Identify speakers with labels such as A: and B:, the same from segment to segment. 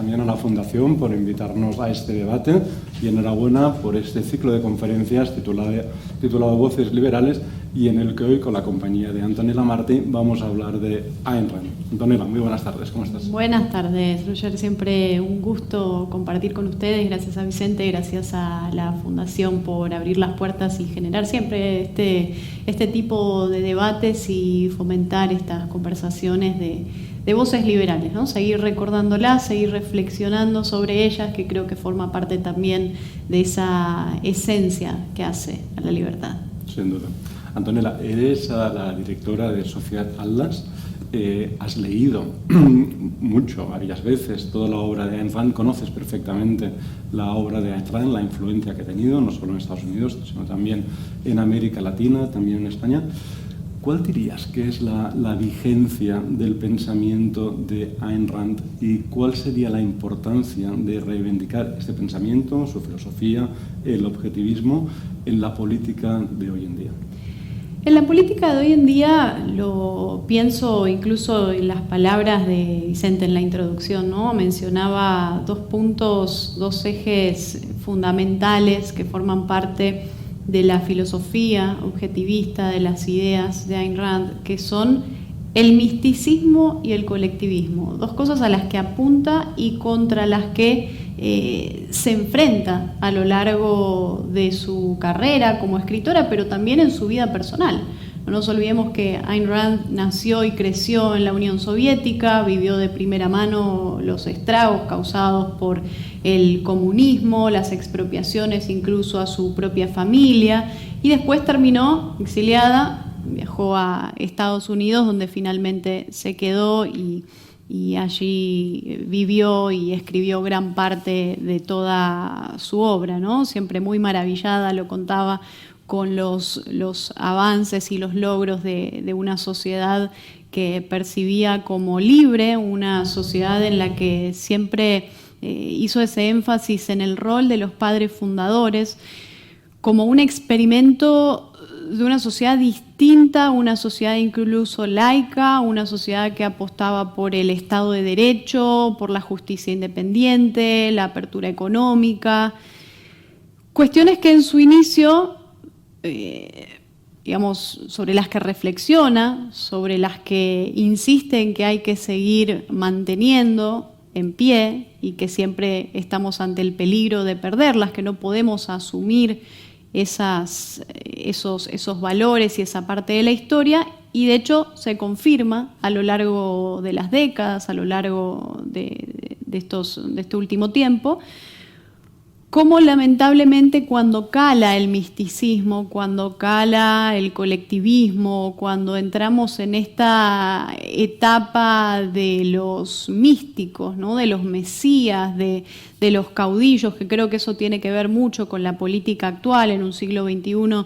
A: también a la Fundación por invitarnos a este debate y enhorabuena por este ciclo de conferencias titulado Voces Liberales y en el que hoy, con la compañía de Antonella Martí, vamos a hablar de Ayn Rand. Antonella, muy buenas tardes, ¿cómo estás?
B: Buenas tardes, Roger. Siempre un gusto compartir con ustedes. Gracias a Vicente, gracias a la Fundación por abrir las puertas y generar siempre este tipo de debates y fomentar estas conversaciones de voces liberales, ¿no? Seguir recordándolas, seguir reflexionando sobre ellas, que creo que forma parte también de esa esencia que hace a la libertad.
A: Sin duda. Antonella, eres la directora de Sociedad Atlas. Has leído mucho, varias veces, toda la obra de Ayn Rand, conoces perfectamente la obra de Ayn Rand, la influencia que ha tenido, no solo en Estados Unidos, sino también en América Latina, también en España. ¿Cuál dirías que es la vigencia del pensamiento de Ayn Rand y cuál sería la importancia de reivindicar este pensamiento, su filosofía, el objetivismo en la política de hoy en día?
B: En la política de hoy en día lo pienso incluso en las palabras de Vicente en la introducción, ¿no? Mencionaba dos puntos, dos ejes fundamentales que forman parte de la filosofía objetivista, de las ideas de Ayn Rand, que son el misticismo y el colectivismo, dos cosas a las que apunta y contra las que se enfrenta a lo largo de su carrera como escritora, pero también en su vida personal. No nos olvidemos que Ayn Rand nació y creció en la Unión Soviética, vivió de primera mano los estragos causados por el comunismo, las expropiaciones incluso a su propia familia, y después terminó exiliada, viajó a Estados Unidos, donde finalmente se quedó y allí vivió y escribió gran parte de toda su obra, ¿no? Siempre muy maravillada, lo contaba, con los avances y los logros de una sociedad que percibía como libre, una sociedad en la que siempre hizo ese énfasis en el rol de los padres fundadores como un experimento de una sociedad distinta, una sociedad incluso laica, una sociedad que apostaba por el Estado de Derecho, por la justicia independiente, la apertura económica, cuestiones que en su inicio, digamos, sobre las que reflexiona, sobre las que insiste en que hay que seguir manteniendo en pie y que siempre estamos ante el peligro de perderlas, que no podemos asumir esos valores y esa parte de la historia, y de hecho se confirma a lo largo de las décadas, a lo largo de este último tiempo, cómo lamentablemente cuando cala el misticismo, cuando cala el colectivismo, cuando entramos en esta etapa de los místicos, ¿no? De los mesías, de los caudillos, que creo que eso tiene que ver mucho con la política actual en un siglo XXI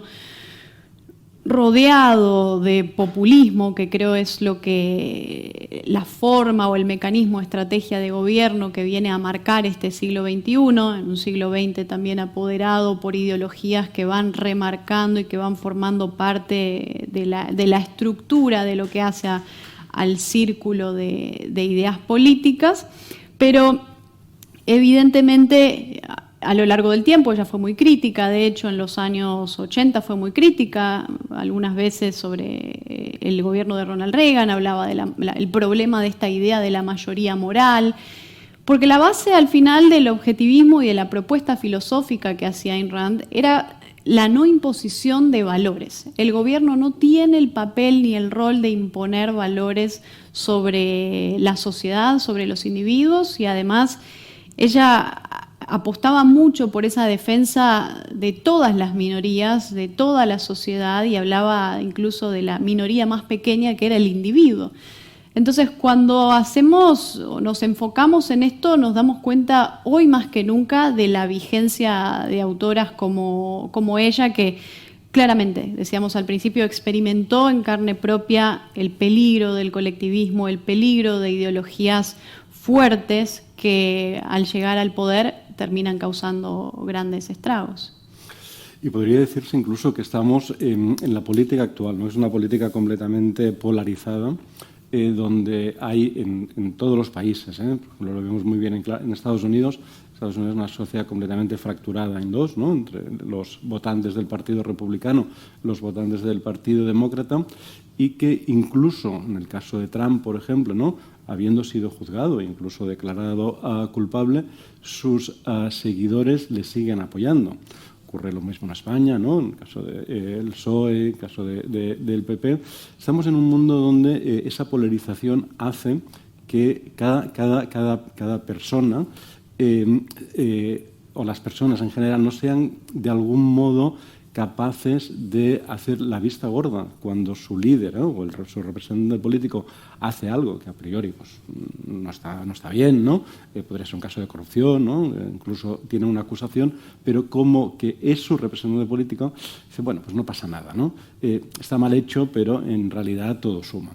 B: rodeado de populismo, que creo es la forma o el mecanismo, estrategia de gobierno que viene a marcar este siglo XXI, en un siglo XX también apoderado por ideologías que van remarcando y que van formando parte de la estructura de lo que hace al círculo de ideas políticas, pero evidentemente a lo largo del tiempo ella fue muy crítica, de hecho en los años 80 fue muy crítica, algunas veces sobre el gobierno de Ronald Reagan, hablaba del problema de esta idea de la mayoría moral, porque la base al final del objetivismo y de la propuesta filosófica que hacía Ayn Rand era la no imposición de valores. El gobierno no tiene el papel ni el rol de imponer valores sobre la sociedad, sobre los individuos, y además ella apostaba mucho por esa defensa de todas las minorías, de toda la sociedad, y hablaba incluso de la minoría más pequeña que era el individuo. Entonces, cuando nos enfocamos en esto, nos damos cuenta hoy más que nunca de la vigencia de autoras como ella, que claramente, decíamos al principio, experimentó en carne propia el peligro del colectivismo, el peligro de ideologías fuertes que al llegar al poder terminan causando grandes estragos.
A: Y podría decirse incluso que estamos en la política actual, ¿no? Es una política completamente polarizada, donde hay en todos los países, por ejemplo, lo vemos muy bien en Estados Unidos. Estados Unidos es una sociedad completamente fracturada en dos, ¿no? Entre los votantes del Partido Republicano, los votantes del Partido Demócrata, y que incluso en el caso de Trump, por ejemplo, ¿no?, habiendo sido juzgado e incluso declarado culpable, sus seguidores le siguen apoyando. Ocurre lo mismo en España, ¿no?, en el caso del PSOE, en el caso del PP. Estamos en un mundo donde esa polarización hace que cada persona o las personas en general no sean de algún modo capaces de hacer la vista gorda cuando su líder, ¿no?, o su representante político hace algo que a priori pues, no está bien, ¿no? Podría ser un caso de corrupción, ¿no? Incluso tiene una acusación, pero como que es su representante político, dice, bueno, pues no pasa nada, ¿no? Está mal hecho, pero en realidad todo suma.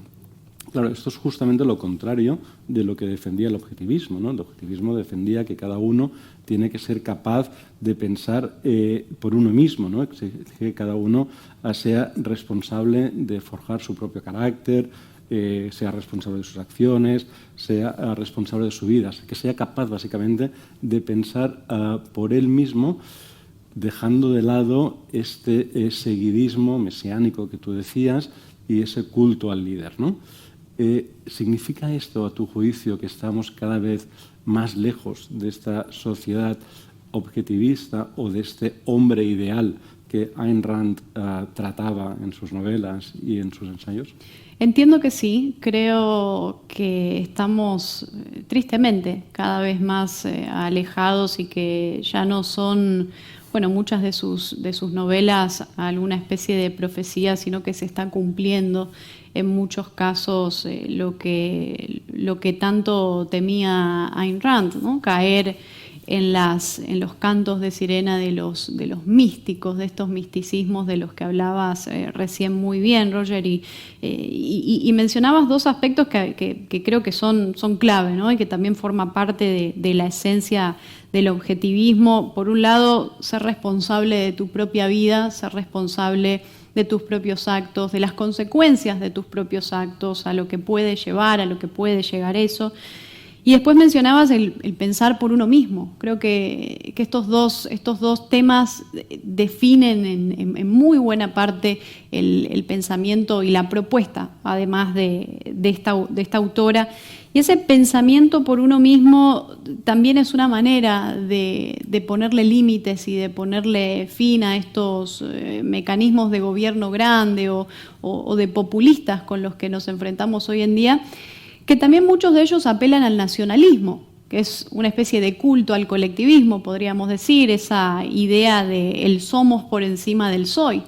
A: Claro, esto es justamente lo contrario de lo que defendía el objetivismo, ¿no? El objetivismo defendía que cada uno tiene que ser capaz de pensar por uno mismo, ¿no? Que cada uno sea responsable de forjar su propio carácter, sea responsable de sus acciones, sea responsable de su vida, que sea capaz básicamente de pensar por él mismo, dejando de lado este seguidismo mesiánico que tú decías y ese culto al líder, ¿no? ¿Significa esto, a tu juicio, que estamos cada vez más lejos de esta sociedad objetivista o de este hombre ideal que Ayn Rand trataba en sus novelas y en sus ensayos?
B: Entiendo que sí. Creo que estamos tristemente cada vez más alejados y que ya no son, bueno, muchas de sus novelas alguna especie de profecía, sino que se está cumpliendo en muchos casos lo que tanto temía Ayn Rand, ¿no? Caer en los cantos de sirena de los místicos, de estos misticismos de los que hablabas recién muy bien, Roger, y mencionabas dos aspectos que creo que son clave, ¿no? Y que también forma parte de la esencia del objetivismo. Por un lado, ser responsable de tu propia vida, ser responsable de tus propios actos, de las consecuencias de tus propios actos, a lo que puede llevar, a lo que puede llegar eso. Y después mencionabas el pensar por uno mismo. Creo que estos dos temas definen en muy buena parte el pensamiento y la propuesta, además de esta autora. Y ese pensamiento por uno mismo también es una manera de ponerle límites y de ponerle fin a estos mecanismos de gobierno grande o de populistas con los que nos enfrentamos hoy en día, que también muchos de ellos apelan al nacionalismo, que es una especie de culto al colectivismo, podríamos decir, esa idea de el somos por encima del soy.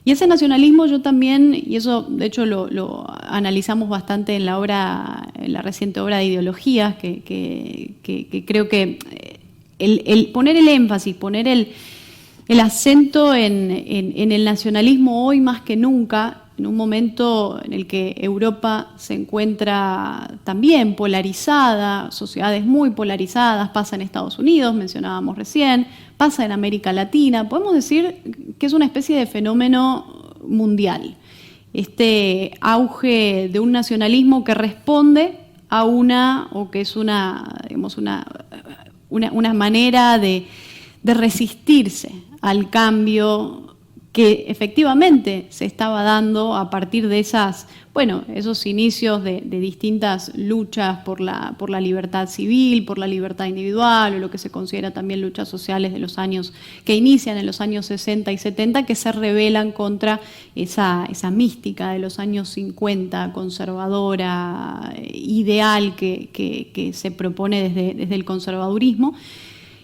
B: Y ese nacionalismo yo también, y eso de hecho lo analizamos bastante en la reciente obra de Ideologías, que creo que el poner el énfasis, poner el acento en el nacionalismo hoy más que nunca, en un momento en el que Europa se encuentra también polarizada, sociedades muy polarizadas, pasa en Estados Unidos, mencionábamos recién, pasa en América Latina, podemos decir que es una especie de fenómeno mundial. Este auge de un nacionalismo que responde a que es digamos, una manera de resistirse al cambio que efectivamente se estaba dando a partir de esos inicios de distintas luchas por la libertad civil, por la libertad individual, o lo que se considera también luchas sociales que inician en los años 60 y 70, que se rebelan contra esa mística de los años 50, conservadora, ideal que se propone desde el conservadurismo.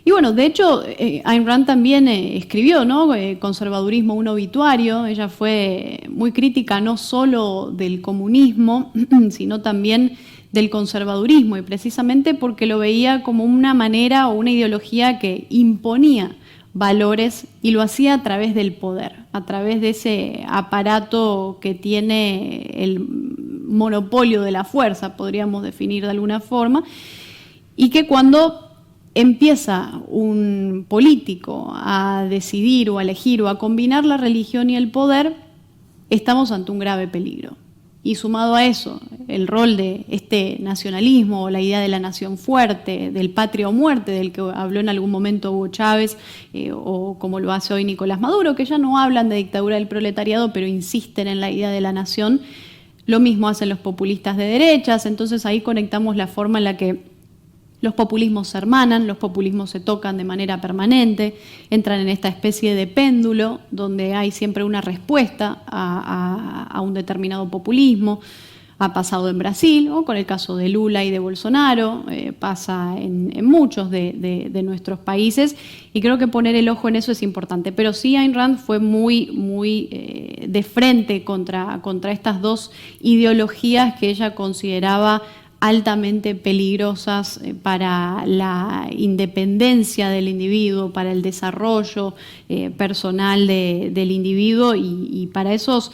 B: Y bueno, de hecho, Ayn Rand también escribió, ¿no? Conservadurismo, un obituario. Ella fue muy crítica no solo del comunismo, sino también del conservadurismo, y precisamente porque lo veía como una manera o una ideología que imponía valores y lo hacía a través del poder, a través de ese aparato que tiene el monopolio de la fuerza, podríamos definir de alguna forma, y que cuando empieza un político a decidir o a elegir o a combinar la religión y el poder, estamos ante un grave peligro. y sumado a eso, el rol de este nacionalismo, la idea de la nación fuerte, del patria o muerte, del que habló en algún momento Hugo Chávez, o como lo hace hoy Nicolás Maduro, que ya no hablan de dictadura del proletariado, pero insisten en la idea de la nación. Lo mismo hacen los populistas de derechas, entonces ahí conectamos la forma en la que los populismos se hermanan, los populismos se tocan de manera permanente, entran en esta especie de péndulo donde hay siempre una respuesta a un determinado populismo. Ha pasado en Brasil, o con el caso de Lula y de Bolsonaro, pasa en muchos de nuestros países, y creo que poner el ojo en eso es importante. Pero sí, Ayn Rand fue muy de frente contra estas dos ideologías que ella consideraba altamente peligrosas para la independencia del individuo, para el desarrollo personal del individuo y para esos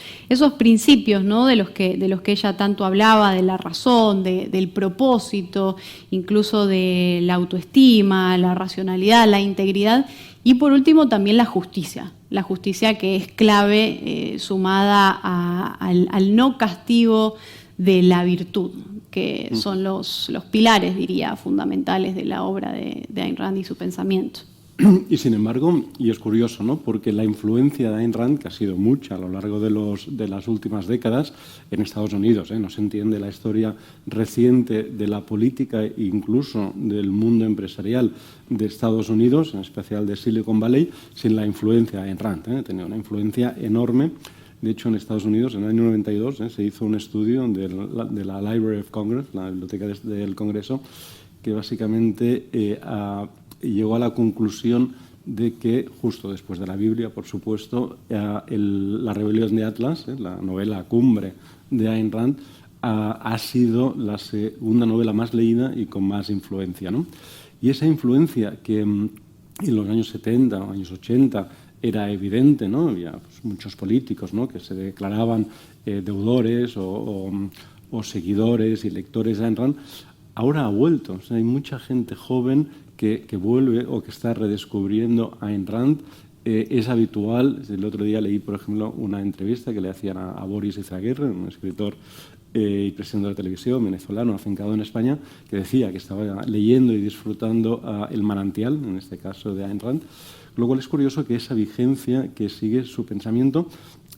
B: principios, ¿no?, de los que ella tanto hablaba, de la razón, del propósito, incluso de la autoestima, la racionalidad, la integridad y por último también la justicia que es clave, sumada al no castigo de la virtud, que son los pilares, diría, fundamentales de la obra de Ayn Rand y su pensamiento.
A: Y sin embargo, y es curioso, ¿no?, porque la influencia de Ayn Rand, que ha sido mucha a lo largo de las últimas décadas en Estados Unidos, no se entiende la historia reciente de la política e incluso del mundo empresarial de Estados Unidos, en especial de Silicon Valley, sin la influencia de Ayn Rand. Tenía una influencia enorme. De hecho, en Estados Unidos, en el año 92, se hizo un estudio de la Library of Congress, la Biblioteca del Congreso, que básicamente llegó a la conclusión de que, justo después de la Biblia, por supuesto, La rebelión de Atlas, la novela cumbre de Ayn Rand, ha sido la segunda novela más leída y con más influencia, ¿no? Y esa influencia que en los años 70 o años 80 era evidente, ¿no? Había muchos políticos, ¿no?, que se declaraban deudores o seguidores y lectores de Ayn Rand. Ahora ha vuelto. O sea, hay mucha gente joven que vuelve o que está redescubriendo Ayn Rand. Es habitual. El otro día leí, por ejemplo, una entrevista que le hacían a Boris Izaguirre, un escritor y presidente de la televisión venezolano afincado en España, que decía que estaba leyendo y disfrutando El manantial, en este caso de Ayn Rand. Lo cual es curioso que esa vigencia que sigue su pensamiento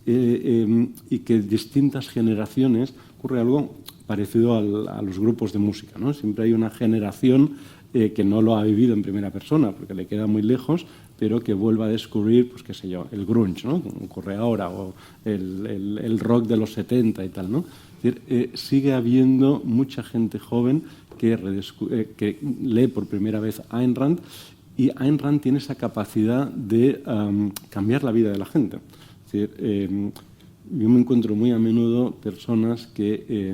A: y que distintas generaciones ocurre algo parecido a los grupos de música, ¿no? Siempre hay una generación que no lo ha vivido en primera persona porque le queda muy lejos, pero que vuelva a descubrir, pues qué sé yo, el grunge, ¿no?, como ocurre ahora, o el rock de los 70 y tal, ¿no? Es decir, sigue habiendo mucha gente joven que lee por primera vez Ayn Rand. Y Ayn Rand tiene esa capacidad de cambiar la vida de la gente. Es decir, yo me encuentro muy a menudo personas que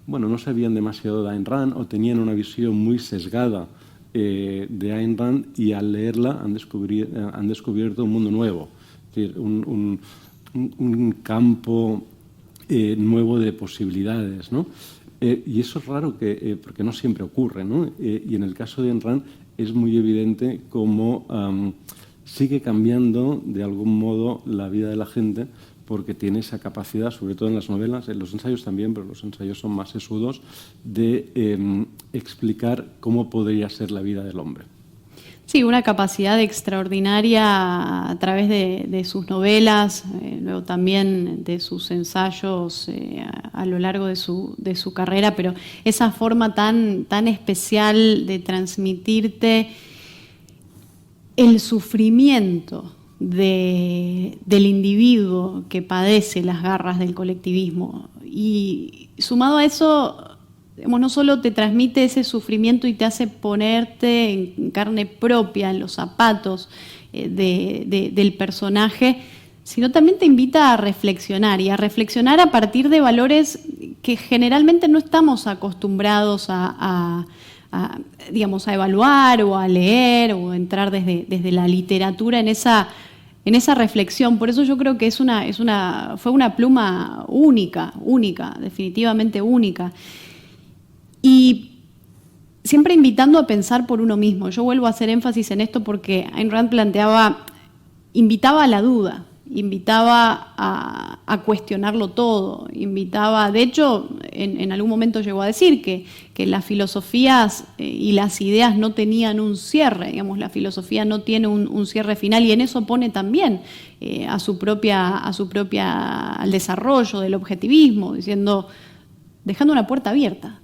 A: no sabían demasiado de Ayn Rand o tenían una visión muy sesgada de Ayn Rand y al leerla han descubierto un mundo nuevo. Es decir, un campo nuevo de posibilidades, ¿no? Y eso es raro porque no siempre ocurre, ¿no? Y en el caso de Ayn Rand es muy evidente cómo sigue cambiando de algún modo la vida de la gente porque tiene esa capacidad, sobre todo en las novelas, en los ensayos también, pero los ensayos son más sesudos, de explicar cómo podría ser la vida del hombre.
B: Sí, una capacidad extraordinaria a través de sus novelas, luego también de sus ensayos a lo largo de su carrera, pero esa forma tan especial de transmitirte el sufrimiento del individuo que padece las garras del colectivismo. Y sumado a eso, no solo te transmite ese sufrimiento y te hace ponerte en carne propia, en los zapatos del personaje, sino también te invita a reflexionar, y a reflexionar a partir de valores que generalmente no estamos acostumbrados a evaluar o a leer o entrar desde la literatura en esa reflexión. Por eso yo creo que fue una pluma única, definitivamente única. Y siempre invitando a pensar por uno mismo. Yo vuelvo a hacer énfasis en esto porque Ayn Rand invitaba a la duda, invitaba a cuestionarlo todo, invitaba, de hecho, en algún momento llegó a decir que las filosofías y las ideas no tenían un cierre, digamos, la filosofía no tiene un cierre final, y en eso pone también al desarrollo del objetivismo, diciendo, dejando una puerta abierta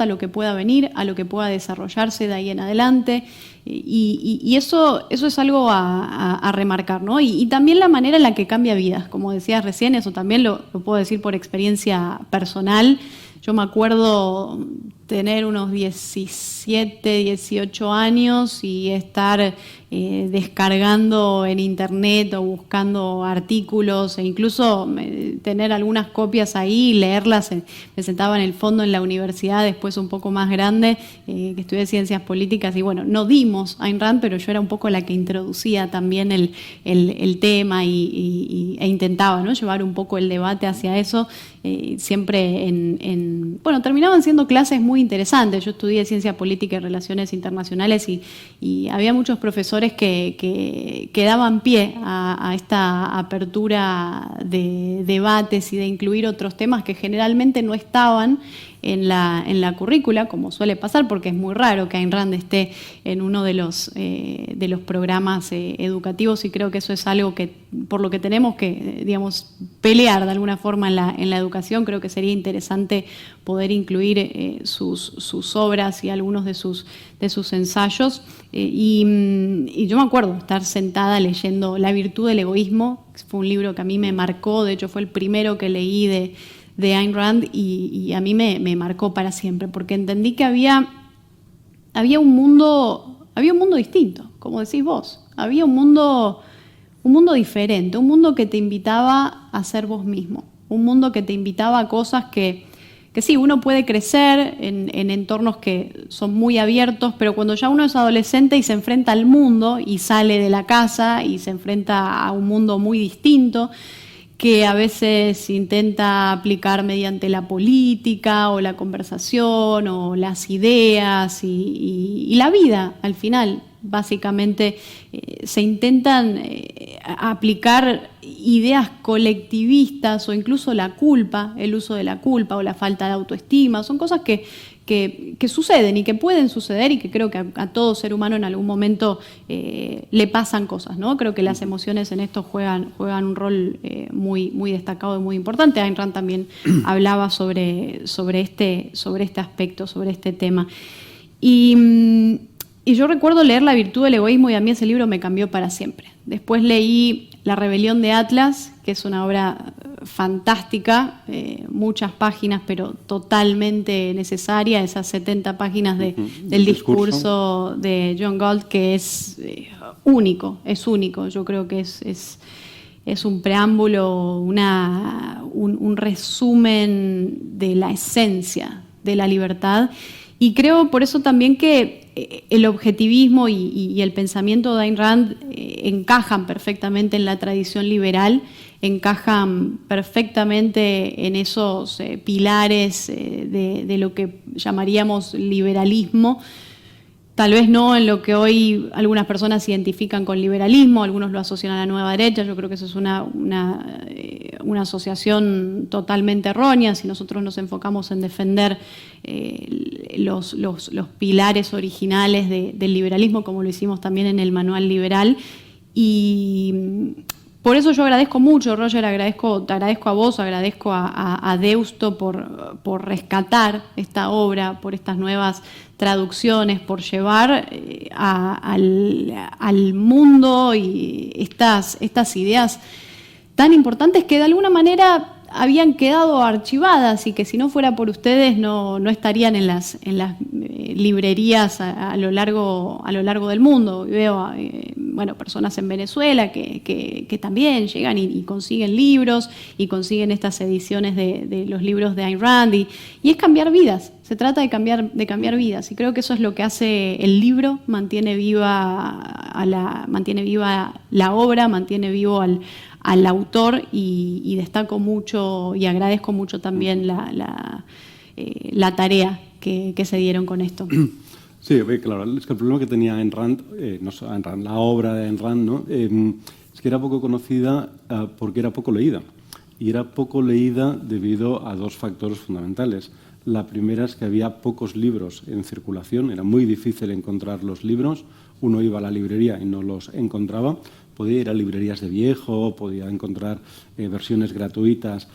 B: a lo que pueda venir, a lo que pueda desarrollarse de ahí en adelante, y eso es algo a remarcar, ¿no? Y también la manera en la que cambia vidas, como decías recién, eso también lo puedo decir por experiencia personal. Yo me acuerdo tener unos 17, 18 años y estar descargando en internet o buscando artículos, e incluso tener algunas copias ahí y leerlas. Me sentaba en el fondo en la universidad, después un poco más grande, que estudié ciencias políticas, y bueno, no dimos Ayn Rand, pero yo era un poco la que introducía también el tema e intentaba, ¿no?, llevar un poco el debate hacia eso, siempre bueno, terminaban siendo clases muy interesantes. Yo estudié Ciencia Política y Relaciones Internacionales y había muchos profesores que daban pie a esta apertura de debates y de incluir otros temas que generalmente no estaban en la currícula, como suele pasar, porque es muy raro que Ayn Rand esté en uno de los programas educativos, y creo que eso es algo que, por lo que tenemos que, digamos, pelear de alguna forma en la educación. Creo que sería interesante poder incluir sus obras y algunos de sus ensayos. Y yo me acuerdo estar sentada leyendo La virtud del egoísmo, que fue un libro que a mí me marcó, de hecho fue el primero que leí de Ayn Rand, y a mí me marcó para siempre, porque entendí que había un mundo distinto, como decís vos, había un mundo diferente, un mundo que te invitaba a ser vos mismo, un mundo que te invitaba a cosas que sí, uno puede crecer en entornos que son muy abiertos, pero cuando ya uno es adolescente y se enfrenta al mundo y sale de la casa y se enfrenta a un mundo muy distinto, que a veces intenta aplicar mediante la política o la conversación o las ideas y la vida, al final, básicamente, se intentan aplicar ideas colectivistas o incluso la culpa, el uso de la culpa o la falta de autoestima. Son cosas que suceden y que pueden suceder, y que creo que a todo ser humano en algún momento le pasan cosas, ¿no? Creo que las emociones en esto juegan un rol muy, muy destacado y muy importante. Ayn Rand también hablaba sobre este aspecto, sobre este tema. Y yo recuerdo leer La virtud del egoísmo, y a mí ese libro me cambió para siempre. Después leí La rebelión de Atlas, que es una obra fantástica, muchas páginas, pero totalmente necesaria, esas 70 páginas del discurso de John Galt, que es único. Yo creo que es un preámbulo, un resumen de la esencia de la libertad. Y creo por eso también que el objetivismo y el pensamiento de Ayn Rand encajan perfectamente en la tradición liberal, encajan perfectamente en esos pilares de lo que llamaríamos liberalismo. Tal vez no en lo que hoy algunas personas identifican con liberalismo, algunos lo asocian a la nueva derecha. Yo creo que eso es una asociación totalmente errónea. Si nosotros nos enfocamos en defender los pilares originales del liberalismo, como lo hicimos también en el Manual Liberal. Y por eso yo agradezco mucho, Roger, te agradezco a vos, agradezco a Deusto por rescatar esta obra, por estas nuevas traducciones, por llevar al mundo y estas ideas tan importantes que de alguna manera habían quedado archivadas, y que si no fuera por ustedes no estarían en las librerías a lo largo del mundo. Veo personas en Venezuela que también llegan y consiguen libros y consiguen estas ediciones de los libros de Ayn Rand, y es cambiar vidas. Se trata de cambiar vidas, y creo que eso es lo que hace el libro, mantiene viva la obra, mantiene vivo al autor, y destaco mucho y agradezco mucho también la tarea que se dieron con esto.
A: Sí, claro, es que el problema que tenía Ayn Rand, la obra de Ayn Rand, ¿no? es que era poco conocida porque era poco leída. Y era poco leída debido a dos factores fundamentales. La primera es que había pocos libros en circulación, era muy difícil encontrar los libros. Uno iba a la librería y no los encontraba. Podía ir a librerías de viejo, podía encontrar versiones gratuitas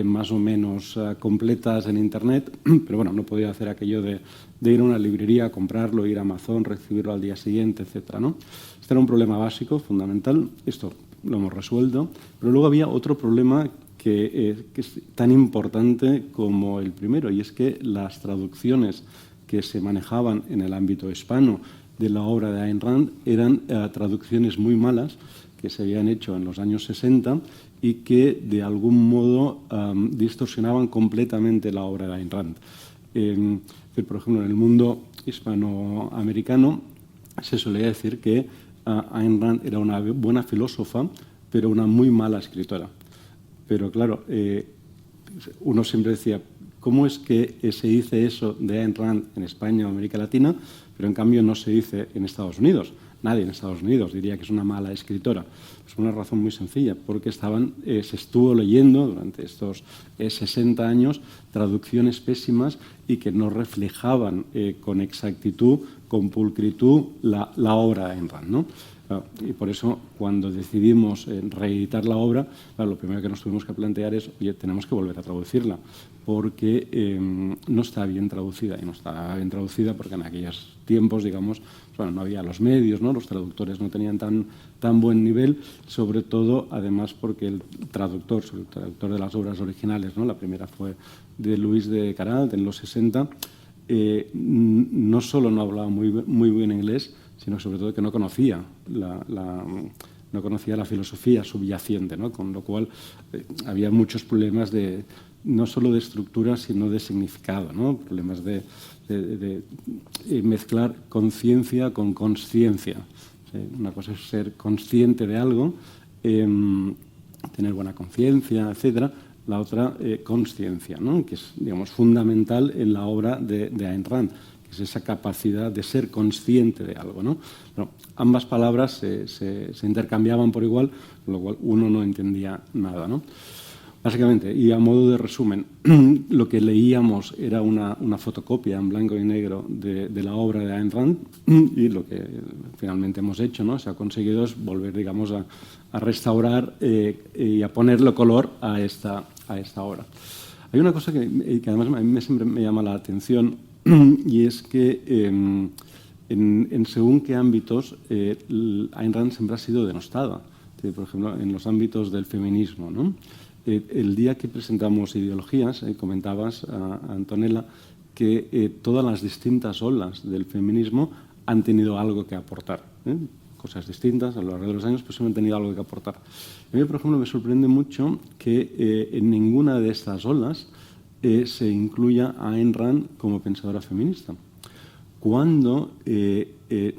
A: más o menos completas en Internet, pero bueno, no podía hacer aquello de ir a una librería, comprarlo, ir a Amazon, recibirlo al día siguiente, etcétera, ¿no? Este era un problema básico, fundamental. Esto lo hemos resuelto. Pero luego había otro problema que es tan importante como el primero, y es que las traducciones que se manejaban en el ámbito hispano de la obra de Ayn Rand eran traducciones muy malas que se habían hecho en los años 60 y que de algún modo distorsionaban completamente la obra de Ayn Rand. Por ejemplo, en el mundo hispanoamericano se solía decir que Ayn Rand era una buena filósofa, pero una muy mala escritora. Pero claro, uno siempre decía, ¿cómo es que se dice eso de Ayn Rand en España o América Latina, pero en cambio no se dice en Estados Unidos? Nadie en Estados Unidos diría que es una mala escritora. Es una razón muy sencilla, porque se estuvo leyendo durante estos 60 años traducciones pésimas y que no reflejaban con exactitud, con pulcritud, la obra de Ayn Rand, ¿no? Y por eso, cuando decidimos reeditar la obra, lo primero que nos tuvimos que plantear es, oye, tenemos que volver a traducirla, porque no está bien traducida. Y no está bien traducida porque en aquellos tiempos, digamos, bueno, no había los medios, ¿no? Los traductores no tenían tan buen nivel, sobre todo, además, porque el traductor de las obras originales, ¿no? La primera fue de Luis de Queralt en los 60, no solo no hablaba muy bien inglés, sino sobre todo que no conocía la filosofía subyacente, ¿no? Con lo cual había muchos problemas no solo de estructura, sino de significado, ¿no? Problemas de mezclar conciencia con consciencia. Una cosa es ser consciente de algo, tener buena conciencia, etcétera. La otra, consciencia, ¿no? Que es, digamos, fundamental en la obra de Ayn Rand, que es esa capacidad de ser consciente de algo, ¿no? Bueno, ambas palabras se intercambiaban por igual, con lo cual uno no entendía nada, ¿no? Básicamente, y a modo de resumen, lo que leíamos era una fotocopia en blanco y negro de la obra de Ayn Rand, y lo que finalmente hemos hecho, ¿no? Se ha conseguido es volver, digamos, a restaurar y a ponerle color a esta obra. Hay una cosa que además a mí siempre me llama la atención, y es que en según qué ámbitos Ayn Rand siempre ha sido denostada. Por ejemplo, en los ámbitos del feminismo, ¿no? El día que presentamos ideologías, comentabas, Antonella, que todas las distintas olas del feminismo han tenido algo que aportar. Cosas distintas a lo largo de los años, pero han tenido algo que aportar. A mí, por ejemplo, me sorprende mucho que en ninguna de estas olas se incluya a Ayn Rand como pensadora feminista, cuando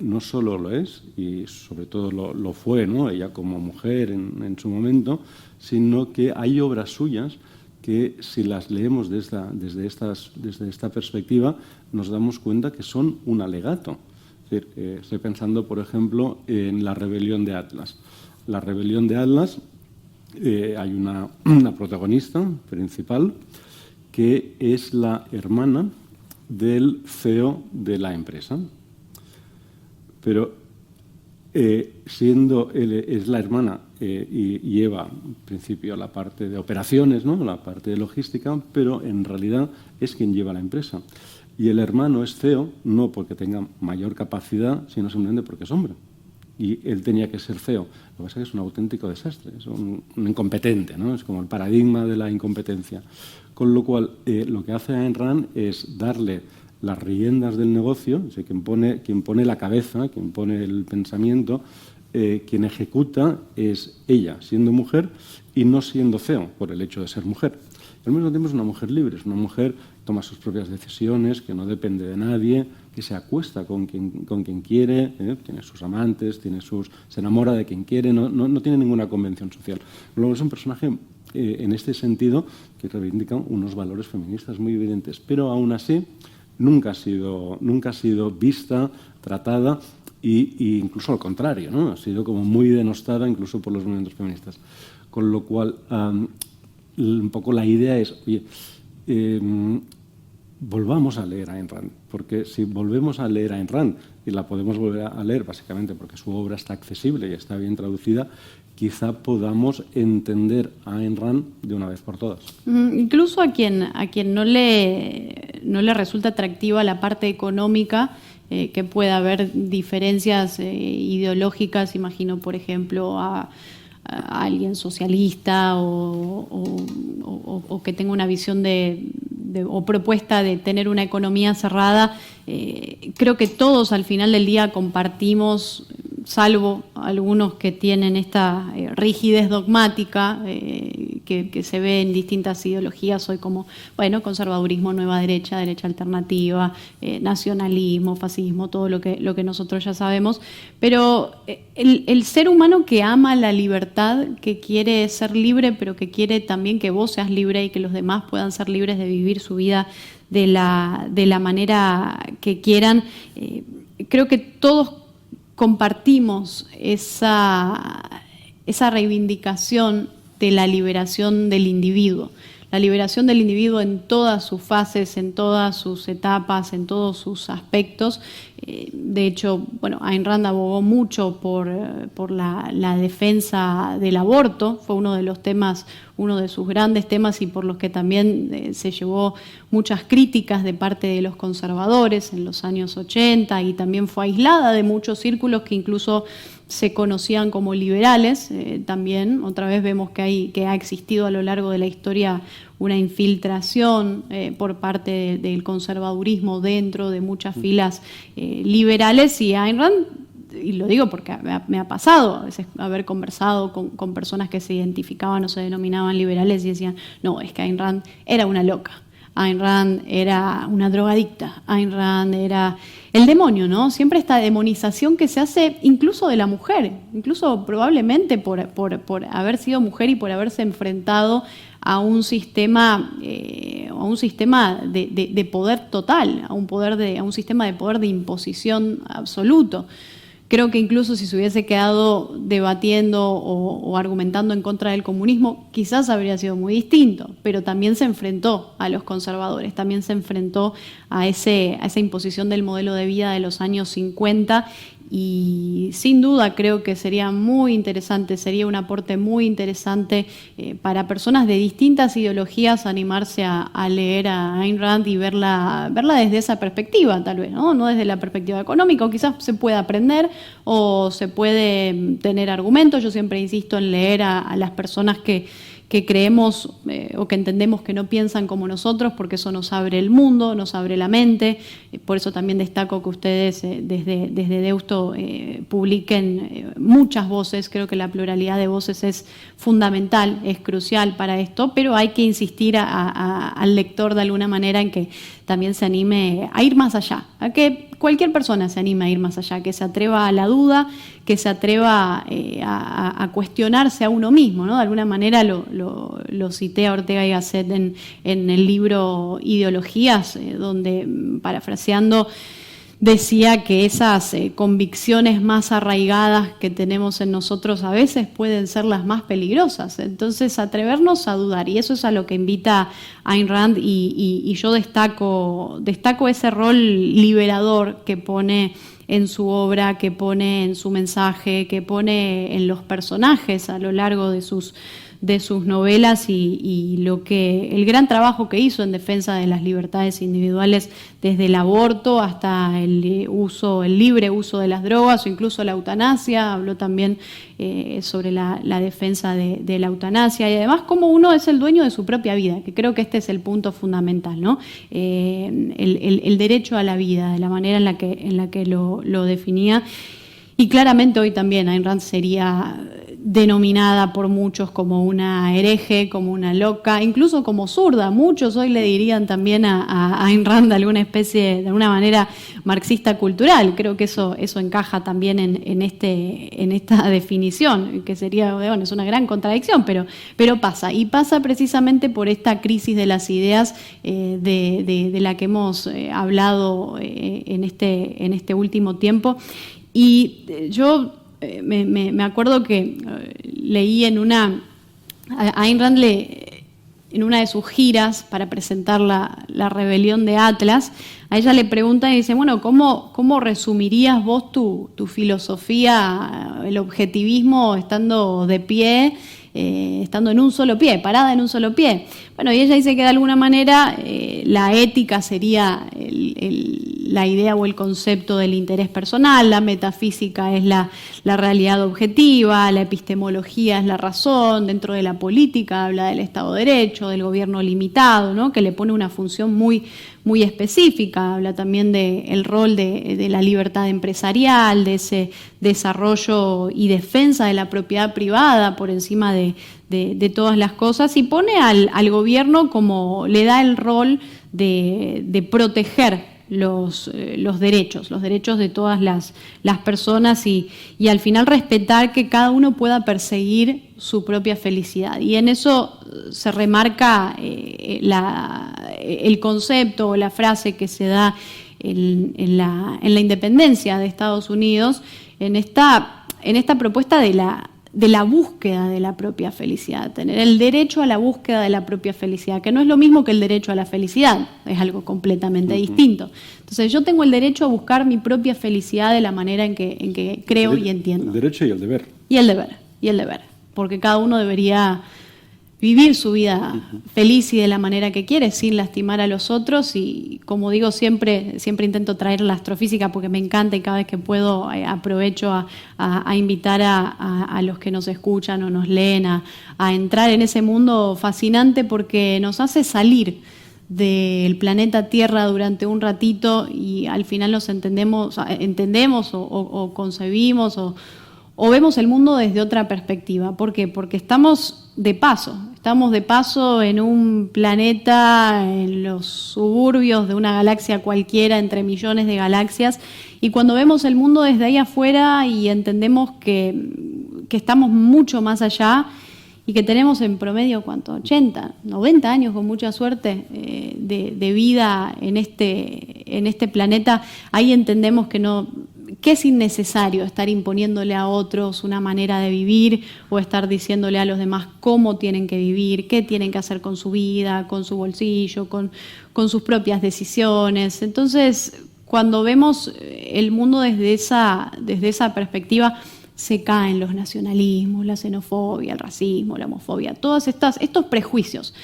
A: no solo lo es, y sobre todo lo fue, ¿no? Ella como mujer en su momento, sino que hay obras suyas que, si las leemos desde esta perspectiva, nos damos cuenta que son un alegato. Es decir, estoy pensando, por ejemplo, en La rebelión de Atlas. La rebelión de Atlas, hay una protagonista principal que es la hermana del CEO de la empresa. Pero siendo él, es la hermana y lleva, en principio, la parte de operaciones, ¿no? La parte de logística, pero en realidad es quien lleva la empresa. Y el hermano es CEO no porque tenga mayor capacidad, sino simplemente porque es hombre. Y él tenía que ser CEO. Lo que pasa es que es un auténtico desastre, es un incompetente, ¿no? Es como el paradigma de la incompetencia. Con lo cual, lo que hace Ayn Rand es darle las riendas del negocio, o sea, quien pone la cabeza, quien pone el pensamiento, quien ejecuta es ella, siendo mujer y no siendo CEO, por el hecho de ser mujer. Al mismo tiempo es una mujer libre, es una mujer que toma sus propias decisiones, que no depende de nadie, que se acuesta con quien quiere, tiene sus amantes, se enamora de quien quiere, no tiene ninguna convención social. Luego es un personaje, en este sentido, que reivindica unos valores feministas muy evidentes, pero aún así nunca ha sido vista, tratada y incluso al contrario, ¿no? Ha sido como muy denostada incluso por los movimientos feministas. Con lo cual, un poco la idea es, oye, volvamos a leer a Ayn Rand, porque si volvemos a leer a Ayn Rand, y la podemos volver a leer básicamente porque su obra está accesible y está bien traducida, quizá podamos entender a Ayn Rand de una vez por todas.
B: Incluso a quien no le resulta atractiva la parte económica, que pueda haber diferencias ideológicas, imagino, por ejemplo, a alguien socialista o que tenga una visión o propuesta de tener una economía cerrada. Creo que todos al final del día compartimos, salvo algunos que tienen esta rigidez dogmática que se ve en distintas ideologías hoy, como conservadurismo, nueva derecha, derecha alternativa, nacionalismo, fascismo, todo lo que nosotros ya sabemos. Pero el ser humano que ama la libertad, que quiere ser libre, pero que quiere también que vos seas libre y que los demás puedan ser libres de vivir su vida de la manera que quieran, creo que todos compartimos esa reivindicación de la liberación del individuo. La liberación del individuo en todas sus fases, en todas sus etapas, en todos sus aspectos. De hecho, Ayn Rand abogó mucho por la defensa del aborto. Fue uno de sus grandes temas y por los que también se llevó muchas críticas de parte de los conservadores en los años 80, y también fue aislada de muchos círculos que incluso se conocían como liberales. También otra vez vemos que ha existido a lo largo de la historia una infiltración por parte del conservadurismo dentro de muchas filas liberales, y Ayn Rand, y lo digo porque me ha pasado a veces haber conversado con personas que se identificaban o se denominaban liberales y decían, no, es que Ayn Rand era una loca, Ayn Rand era una drogadicta, Ayn Rand era el demonio, ¿no? Siempre esta demonización que se hace incluso de la mujer, incluso probablemente por haber sido mujer y por haberse enfrentado a un sistema de poder total, a un sistema de poder de imposición absoluto. Creo que incluso si se hubiese quedado debatiendo o argumentando en contra del comunismo, quizás habría sido muy distinto, pero también se enfrentó a los conservadores, también se enfrentó a esa imposición del modelo de vida de los años 50, y sin duda creo que sería muy interesante, sería un aporte muy interesante para personas de distintas ideologías animarse a leer a Ayn Rand y verla desde esa perspectiva, tal vez, ¿no? No desde la perspectiva económica, o quizás se puede aprender o se puede tener argumentos. Yo siempre insisto en leer a las personas que creemos o que entendemos que no piensan como nosotros, porque eso nos abre el mundo, nos abre la mente. Por eso también destaco que ustedes desde Deusto publiquen muchas voces. Creo que la pluralidad de voces es fundamental, es crucial para esto, pero hay que insistir al lector de alguna manera en que también se anime a ir más allá, a que cualquier persona se anime a ir más allá, que se atreva a la duda, que se atreva a cuestionarse a uno mismo, ¿no? De alguna manera lo cité a Ortega y Gasset en el libro Ideologías, donde, parafraseando, decía que esas convicciones más arraigadas que tenemos en nosotros a veces pueden ser las más peligrosas. Entonces, atrevernos a dudar, y eso es a lo que invita Ayn Rand, y yo destaco ese rol liberador que pone en su obra, que pone en su mensaje, que pone en los personajes a lo largo de sus novelas, y el gran trabajo que hizo en defensa de las libertades individuales, desde el aborto hasta el libre uso de las drogas o incluso la eutanasia. Habló también sobre la defensa de la eutanasia, y además cómo uno es el dueño de su propia vida, que creo que este es el punto fundamental, ¿no? El derecho a la vida, de la manera en la que lo definía. Y claramente hoy también Ayn Rand sería denominada por muchos como una hereje, como una loca, incluso como zurda. Muchos hoy le dirían también a Ayn Rand alguna especie, de alguna manera, marxista cultural. Creo que eso encaja también en esta definición, que sería, bueno, es una gran contradicción, pero pasa. Y pasa precisamente por esta crisis de las ideas de la que hemos hablado en este último tiempo. Y yo me acuerdo que leí a Ayn Rand en una de sus giras para presentar la rebelión de Atlas, a ella le preguntan y dice, bueno, ¿cómo resumirías vos tu filosofía, el objetivismo estando de pie, estando en un solo pie, parada en un solo pie? Bueno, y ella dice que de alguna manera la ética sería la idea o el concepto del interés personal, la metafísica es la realidad objetiva, la epistemología es la razón, dentro de la política habla del Estado de Derecho, del gobierno limitado, ¿no? Que le pone una función muy específica, habla también del rol de la libertad empresarial, de ese desarrollo y defensa de la propiedad privada por encima de todas las cosas, y pone al gobierno como le da el rol de proteger los derechos de todas las personas y al final respetar que cada uno pueda perseguir su propia felicidad. Y en eso se remarca el concepto o la frase que se da en la independencia de Estados Unidos, en esta propuesta de la búsqueda de la propia felicidad, tener el derecho a la búsqueda de la propia felicidad, que no es lo mismo que el derecho a la felicidad, es algo completamente distinto. Entonces yo tengo el derecho a buscar mi propia felicidad de la manera en que creo y entiendo.
A: El derecho y el deber.
B: Y el deber, porque cada uno debería vivir su vida feliz y de la manera que quiere, sin lastimar a los otros. Y como digo, siempre intento traer la astrofísica porque me encanta, y cada vez que puedo aprovecho a invitar a los que nos escuchan o nos leen a entrar en ese mundo fascinante, porque nos hace salir del planeta Tierra durante un ratito y al final nos entendemos o concebimos o vemos el mundo desde otra perspectiva. ¿Por qué? Porque estamos de paso en un planeta, en los suburbios de una galaxia cualquiera, entre millones de galaxias, y cuando vemos el mundo desde ahí afuera y entendemos que estamos mucho más allá y que tenemos en promedio, ¿cuánto? 80, 90 años con mucha suerte de vida en este planeta, ahí entendemos que es innecesario estar imponiéndole a otros una manera de vivir o estar diciéndole a los demás cómo tienen que vivir, qué tienen que hacer con su vida, con su bolsillo, con sus propias decisiones. Entonces, cuando vemos el mundo desde esa perspectiva, se caen los nacionalismos, la xenofobia, el racismo, la homofobia, todos estos prejuicios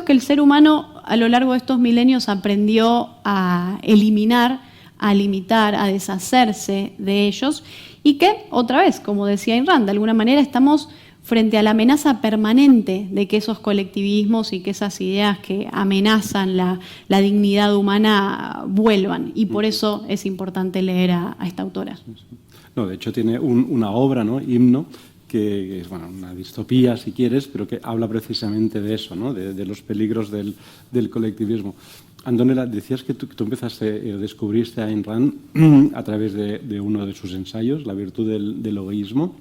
B: que el ser humano a lo largo de estos milenios aprendió a eliminar, a limitar, a deshacerse de ellos, y que, otra vez, como decía Ayn Rand, de alguna manera estamos frente a la amenaza permanente de que esos colectivismos y que esas ideas que amenazan la dignidad humana vuelvan, y por eso es importante leer a esta autora.
A: No, de hecho tiene una obra, ¿no? Himno, que es una distopía, si quieres, pero que habla precisamente de eso, ¿no? De los peligros del colectivismo. Antonella, decías que tú descubriste a Ayn Rand a través de uno de sus ensayos, La virtud del egoísmo.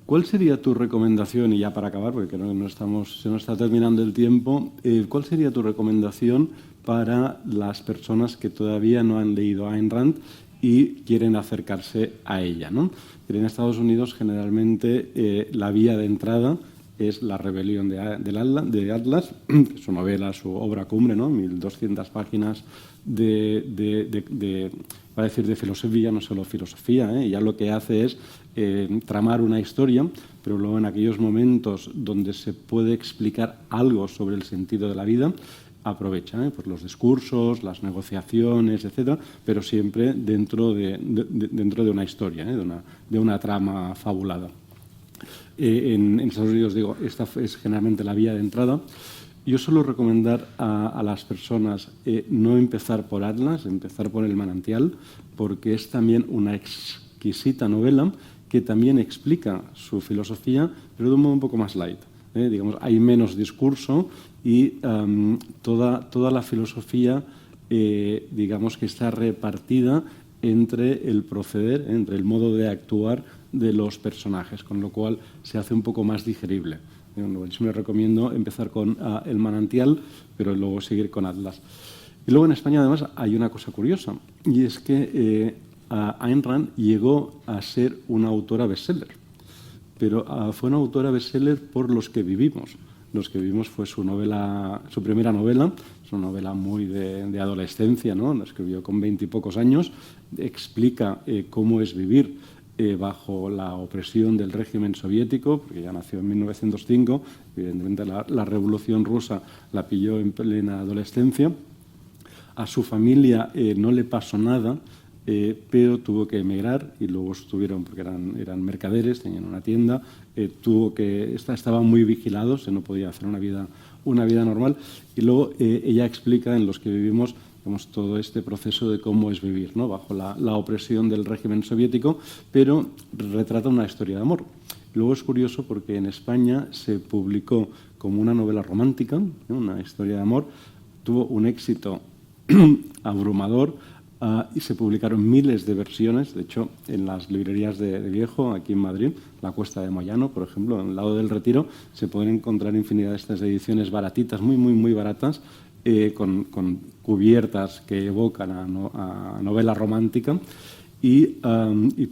A: ¿Cuál sería tu recomendación, y ya para acabar, porque se nos está terminando el tiempo, cuál sería tu recomendación para las personas que todavía no han leído a Ayn Rand y quieren acercarse a ella, ¿no? En Estados Unidos, generalmente, la vía de entrada es La rebelión de Atlas, su novela, su obra cumbre, ¿no? 1200 páginas para decir de filosofía, no solo filosofía, ya lo que hace es tramar una historia, pero luego en aquellos momentos donde se puede explicar algo sobre el sentido de la vida, aprovecha por los discursos, las negociaciones, etcétera, pero siempre dentro de una historia, de una trama fabulada. En Estados Unidos, digo, esta es generalmente la vía de entrada. Yo suelo recomendar a las personas no empezar por Atlas, empezar por El manantial, porque es también una exquisita novela que también explica su filosofía, pero de un modo un poco más light. Digamos, hay menos discurso y toda la filosofía, digamos, que está repartida entre el proceder, entre el modo de actuar de los personajes, con lo cual se hace un poco más digerible. Yo me recomiendo empezar con El manantial, pero luego seguir con Atlas. Y luego en España, además, hay una cosa curiosa, y es que Ayn Rand llegó a ser una autora bestseller, pero fue una autora bestseller por Los que vivimos. Los que vivimos fue su primera novela, es una novela muy de adolescencia, ¿no? La escribió con 20 y pocos años, explica cómo es vivir bajo la opresión del régimen soviético, porque ya nació en 1905, evidentemente la revolución rusa la pilló en plena adolescencia. A su familia no le pasó nada, pero tuvo que emigrar y luego estuvieron, porque eran mercaderes, tenían una tienda, estaban muy vigilados, no podía hacer una vida normal. Y luego ella explica en Los que vivimos todo este proceso de cómo es vivir, ¿no? Bajo la opresión del régimen soviético, pero retrata una historia de amor. Luego es curioso porque en España se publicó como una novela romántica, ¿no? Una historia de amor, tuvo un éxito abrumador y se publicaron miles de versiones. De hecho, en las librerías de viejo, aquí en Madrid, la Cuesta de Moyano, por ejemplo, en el lado del Retiro, se pueden encontrar infinidad de estas ediciones baratitas, muy, muy, muy baratas, con cubiertas que evocan a novela romántica y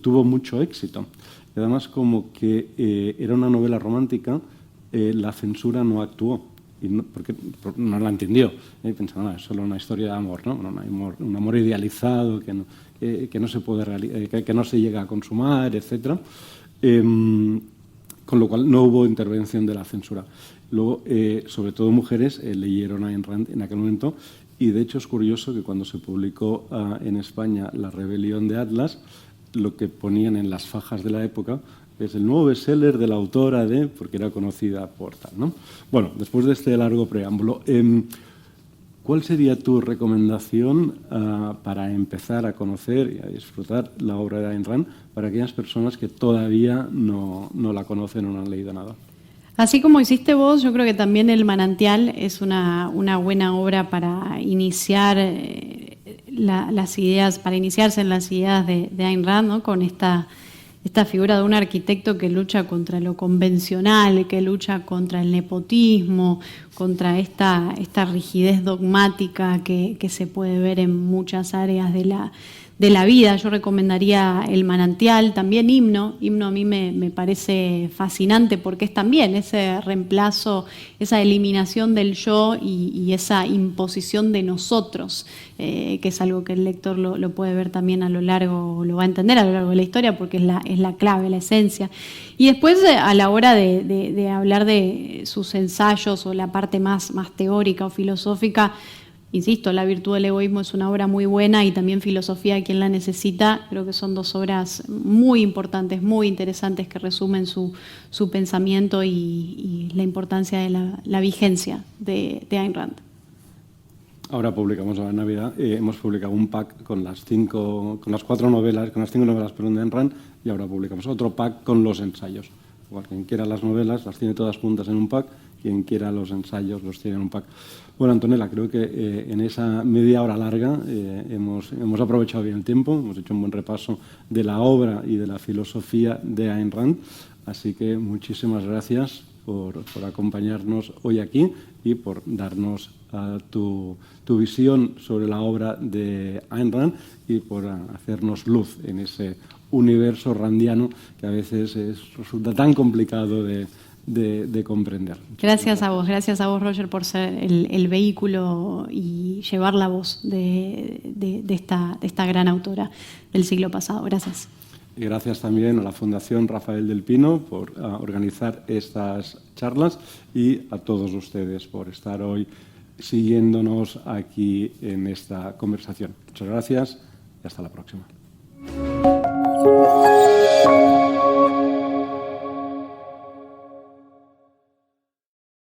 A: tuvo mucho éxito. Y además, como que era una novela romántica, la censura no actuó. Porque no la entendió. Pensaba, es solo una historia de amor, ¿no? Un amor idealizado que no se puede que no se llega a consumar, etc. Con lo cual no hubo intervención de la censura. Luego, sobre todo mujeres, leyeron a Ayn Rand en aquel momento, y de hecho es curioso que cuando se publicó en España La rebelión de Atlas, lo que ponían en las fajas de la época es el nuevo bestseller de la autora porque era conocida por tal, ¿no? Bueno, después de este largo preámbulo, ¿cuál sería tu recomendación para empezar a conocer y a disfrutar la obra de Ayn Rand para aquellas personas que todavía no la conocen o no han leído nada?
B: Así como hiciste vos, yo creo que también El manantial es una buena obra para iniciar las ideas, para iniciarse en las ideas de Ayn Rand, ¿no? Con esta figura de un arquitecto que lucha contra lo convencional, que lucha contra el nepotismo, contra esta rigidez dogmática que se puede ver en muchas áreas de la vida. Yo recomendaría El manantial, también Himno. Himno a mí me parece fascinante porque es también ese reemplazo, esa eliminación del yo y esa imposición de nosotros, que es algo que el lector lo puede ver también lo va a entender a lo largo de la historia porque es la clave, la esencia. Y después a la hora de hablar de sus ensayos o la parte más teórica o filosófica, insisto, La virtud del egoísmo es una obra muy buena y también Filosofía, quien la necesita. Creo que son dos obras muy importantes, muy interesantes que resumen su pensamiento y la importancia de la vigencia de Ayn Rand.
A: Ahora publicamos a la Navidad, hemos publicado un pack con las 5 novelas de Ayn Rand, y ahora publicamos otro pack con los ensayos. Igual, quien quiera las novelas las tiene todas juntas en un pack, quien quiera los ensayos los tiene en un pack. Bueno, Antonella, creo que en esa media hora larga hemos aprovechado bien el tiempo, hemos hecho un buen repaso de la obra y de la filosofía de Ayn Rand, así que muchísimas gracias por acompañarnos hoy aquí y por darnos tu visión sobre la obra de Ayn Rand y por hacernos luz en ese universo randiano que a veces resulta tan complicado de comprender.
B: Gracias a vos, Roger, por ser el vehículo y llevar la voz de esta gran autora del siglo pasado. Gracias.
A: Y gracias también a la Fundación Rafael del Pino por organizar estas charlas y a todos ustedes por estar hoy siguiéndonos aquí en esta conversación. Muchas gracias y hasta la próxima.